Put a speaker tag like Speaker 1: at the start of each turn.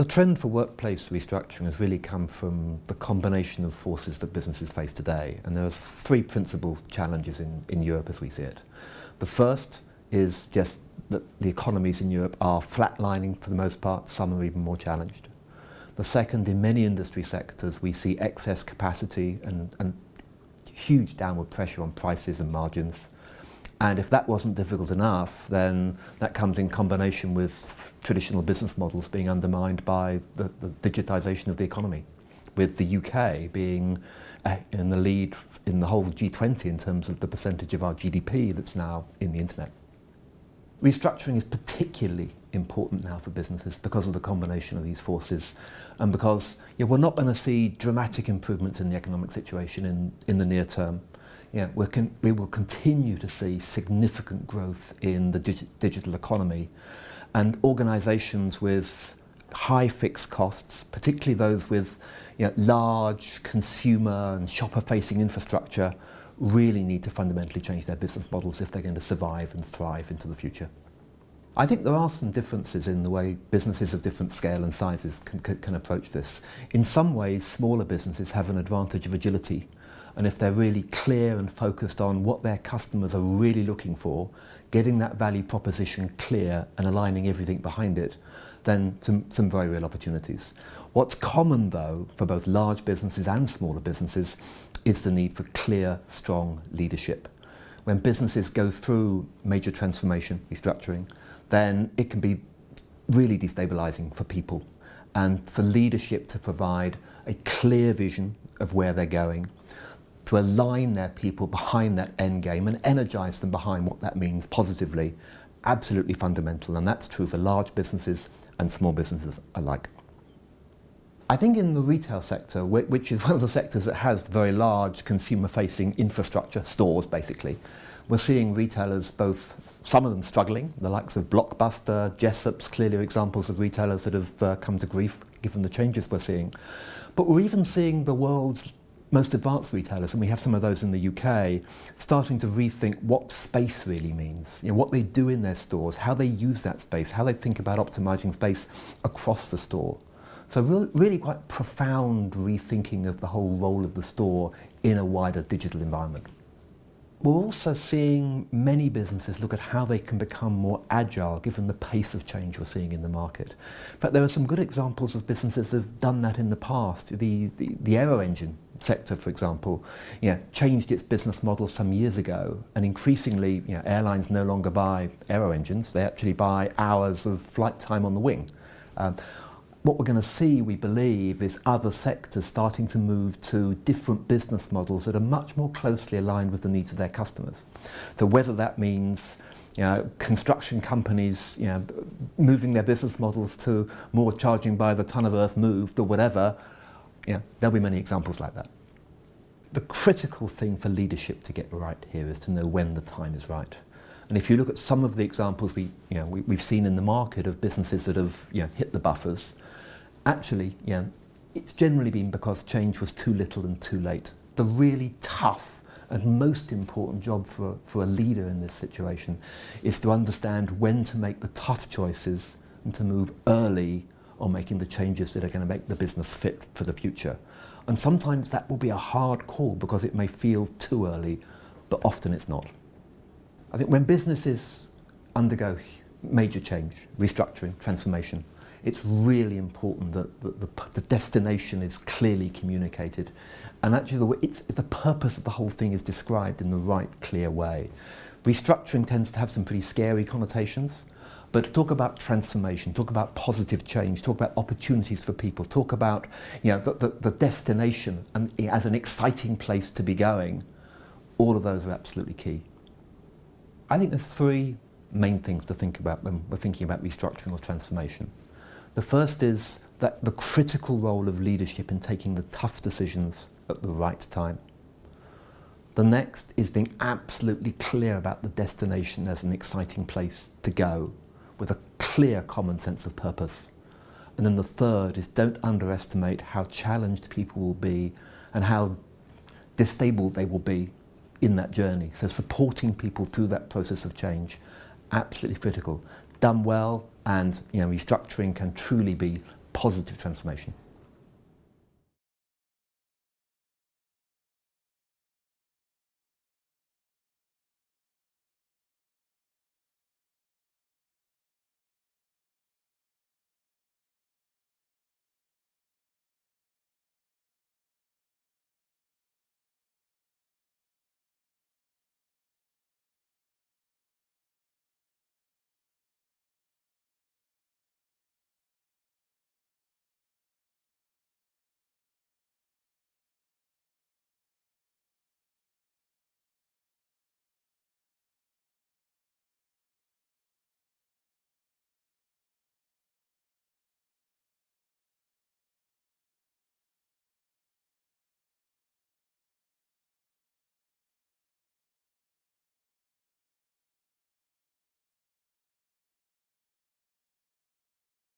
Speaker 1: The trend for workplace restructuring has really come from the combination of forces that businesses face today. And there are three principal challenges in Europe as we see it. The first is just that the economies in Europe are flatlining for the most part. Some are even more challenged. The second, in many industry sectors, we see excess capacity and huge downward pressure on prices and margins. And if that wasn't difficult enough, then that comes in combination with traditional business models being undermined by the digitization of the economy, with the UK being in the lead in the whole G20 in terms of the percentage of our GDP that's now in the internet. Restructuring is particularly important now for businesses because of the combination of these forces and because we're not going to see dramatic improvements in the economic situation in the near term. We will continue to see significant growth in the digital economy, and organisations with high fixed costs, particularly those with large consumer and shopper-facing infrastructure, really need to fundamentally change their business models if they're going to survive and thrive into the future. I think there are some differences in the way businesses of different scale and sizes can approach this. In some ways, smaller businesses have an advantage of agility. And if they're really clear and focused on what their customers are really looking for, getting that value proposition clear and aligning everything behind it, then some very real opportunities. What's common though for both large businesses and smaller businesses is the need for clear, strong leadership. When businesses go through major transformation, restructuring, then it can be really destabilizing for people and for leadership to provide a clear vision of where they're going, to align their people behind that end game and energize them behind what that means positively, absolutely fundamental. And that's true for large businesses and small businesses alike. I think in the retail sector, which is one of the sectors that has very large consumer-facing infrastructure, stores basically, we're seeing retailers, both some of them struggling, the likes of Blockbuster, Jessop's clearly examples of retailers that have come to grief given the changes we're seeing. But we're even seeing the world's most advanced retailers, and we have some of those in the UK, starting to rethink what space really means, what they do in their stores, how they use that space, how they think about optimizing space across the store. So really quite profound rethinking of the whole role of the store in a wider digital environment. We're also seeing many businesses look at how they can become more agile given the pace of change we're seeing in the market. In fact, there are some good examples of businesses that have done that in the past. The aero engine sector, for example, changed its business model some years ago, and increasingly airlines no longer buy aero engines, they actually buy hours of flight time on the wing. What we're going to see, we believe, is other sectors starting to move to different business models that are much more closely aligned with the needs of their customers. So whether that means construction companies moving their business models to more charging by the ton of earth moved or whatever, there'll be many examples like that. The critical thing for leadership to get right here is to know when the time is right. And if you look at some of the examples we've seen in the market of businesses that have hit the buffers, actually, it's generally been because change was too little and too late. The really tough and most important job for a leader in this situation is to understand when to make the tough choices and to move early on making the changes that are going to make the business fit for the future. And sometimes that will be a hard call because it may feel too early, but often it's not. I think when businesses undergo major change, restructuring, transformation, it's really important that the destination is clearly communicated. And actually the purpose of the whole thing is described in the right, clear way. Restructuring tends to have some pretty scary connotations, but talk about transformation, talk about positive change, talk about opportunities for people, talk about the destination and as an exciting place to be going. All of those are absolutely key. I think there's three main things to think about when we're thinking about restructuring or transformation. The first is that the critical role of leadership in taking the tough decisions at the right time. The next is being absolutely clear about the destination as an exciting place to go, with a clear common sense of purpose. And then the third is don't underestimate how challenged people will be and how disabled they will be in that journey. So supporting people through that process of change, absolutely critical. Done well, and restructuring can truly be positive transformation.